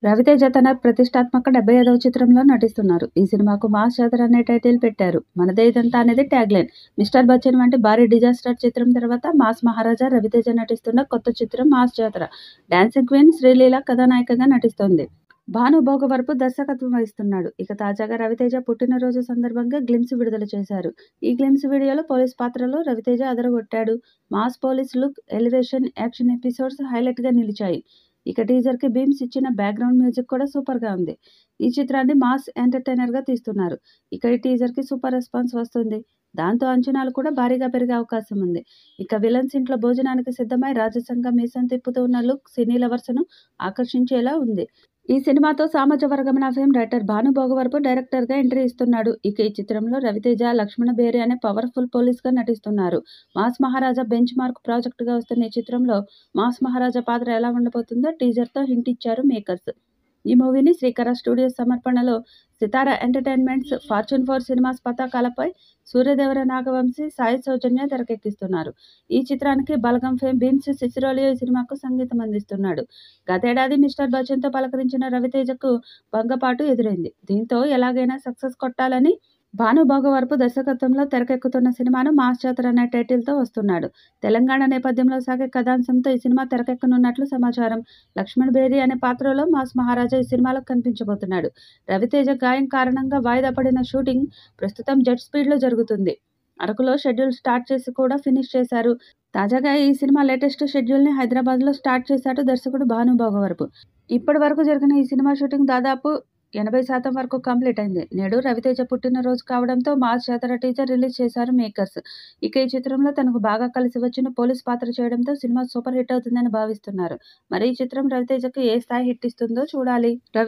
రవితేజ తన ప్రతిష్టాత్మక 75వ చిత్రంలో నటిస్తున్నారు. ఈ సినిమాకు మాస్ జాతర అనే టైటిల్ పెట్టారు. మనదే ఇదంతా అనేది ట్యాగ్లైన్. మిస్టర్ బచ్చన్ వంటి భారీ డిజాస్టర్ చిత్రం తర్వాత మాస్ మహారాజా రవితేజ నటిస్తున్న కొత్త చిత్రం మాస్ జాతర. డాన్సింగ్ క్వీన్ శ్రీలీల కథానాయికగా నటిస్తోంది. భాను భోగవరపు దర్శకత్వం వహిస్తున్నాడు. ఇక తాజాగా రవితేజ పుట్టినరోజు సందర్భంగా గ్లిమ్స్ విడుదల చేశారు. ఈ గ్లిమ్స్ వీడియోలో పోలీస్ పాత్రలో రవితేజ అదరగొట్టాడు. Mass police look, elevation, action episodes highlight గా నిలిచాయి. ఇక టీజర్ కి బీమ్స్ ఇచ్చిన బ్యాక్గ్రౌండ్ మ్యూజిక్ కూడా సూపర్ గా ఉంది. ఈ చిత్రాన్ని మాస్ ఎంటర్టైనర్ గా తీస్తున్నారు. ఇక ఈ టీజర్ కి సూపర్ రెస్పాన్స్ వస్తుంది. దాంతో అంచనాలు కూడా భారీగా పెరిగే అవకాశం ఉంది. ఇక విలన్స్ ఇంట్లో భోజనానికి సిద్ధమై రాజసంగా మీసం తిప్పుతూ ఉన్న లుక్ సినీ లవర్స్ ను ఆకర్షించేలా ఉంది. ఈ సినిమాతో Samajavaragamana fame writer Bhanu Bhogavarapu director గా ఎంట్రీ ఇస్తున్నాడు. ఇక ఈ చిత్రంలో రవితేజ, లక్ష్మణ బేరి అనే పవర్ఫుల్ పోలీస్ గా నటిస్తున్నారు. మాస్ మహారాజా బెంచ్ మార్క్ ప్రాజెక్ట్ గా వస్తున్న ఈ చిత్రంలో మాస్ మహారాజా పాత్ర ఎలా ఉండబోతుందో టీజర్ తో హింట్ ఇచ్చారు మేకర్స్. ఈ మూవీని శ్రీకర స్టూడియోస్ సమర్పణలో సితారా ఎంటర్టైన్మెంట్స్, ఫార్చ్యూన్ 4 సినిమాస్ పతాకాలపై సూర్యదేవర నాగవంశీ, సాయి సౌజన్య తెరకెక్కిస్తున్నారు. ఈ చిత్రానికి బలగం ఫేమ్ భీమ్స్ సిసిరోలియో ఈ సినిమాకు సంగీతం అందిస్తున్నాడు. గతేడాది మిస్టర్ బచ్చన్ తో పలకరించిన రవితేజకు భంగపాటు ఎదురైంది. దీంతో ఎలాగైనా సక్సెస్ కొట్టాలని భాను భోగవరపు దర్శకత్వంలో తెరకెక్కుతున్న సినిమాను మాస్ జాతర అనే టైటిల్తో వస్తున్నాడు. తెలంగాణ నేపథ్యంలో సాగే కథాంశంతో ఈ సినిమా తెరకెక్కనున్నట్లు సమాచారం. లక్ష్మణ్ బేరి అనే పాత్రలో మాస్ మహారాజా ఈ సినిమాలో కనిపించబోతున్నాడు. రవితేజ గాయం కారణంగా వాయిదా పడిన షూటింగ్ ప్రస్తుతం జెట్ స్పీడ్లో జరుగుతుంది. అరకులో షెడ్యూల్ స్టార్ట్ చేసి కూడా ఫినిష్ చేశారు. తాజాగా ఈ సినిమా లేటెస్ట్ షెడ్యూల్ని హైదరాబాద్లో స్టార్ట్ చేశాడు దర్శకుడు భాను భోగవరపు. ఇప్పటి వరకు జరిగిన ఈ సినిమా షూటింగ్ దాదాపు 80% వరకు కంప్లీట్ అయింది. నేడు రవితేజ పుట్టినరోజు కావడంతో మాస్ జాతర టీజర్ రిలీజ్ చేశారు మేకర్స్. ఇక ఈ చిత్రంలో తనకు బాగా కలిసి వచ్చిన పోలీస్ పాత్ర చేయడంతో సినిమా సూపర్ హిట్ అవుతుందని భావిస్తున్నారు. మరి ఈ చిత్రం రవితేజకు ఏ స్థాయి హిట్ ఇస్తుందో చూడాలి.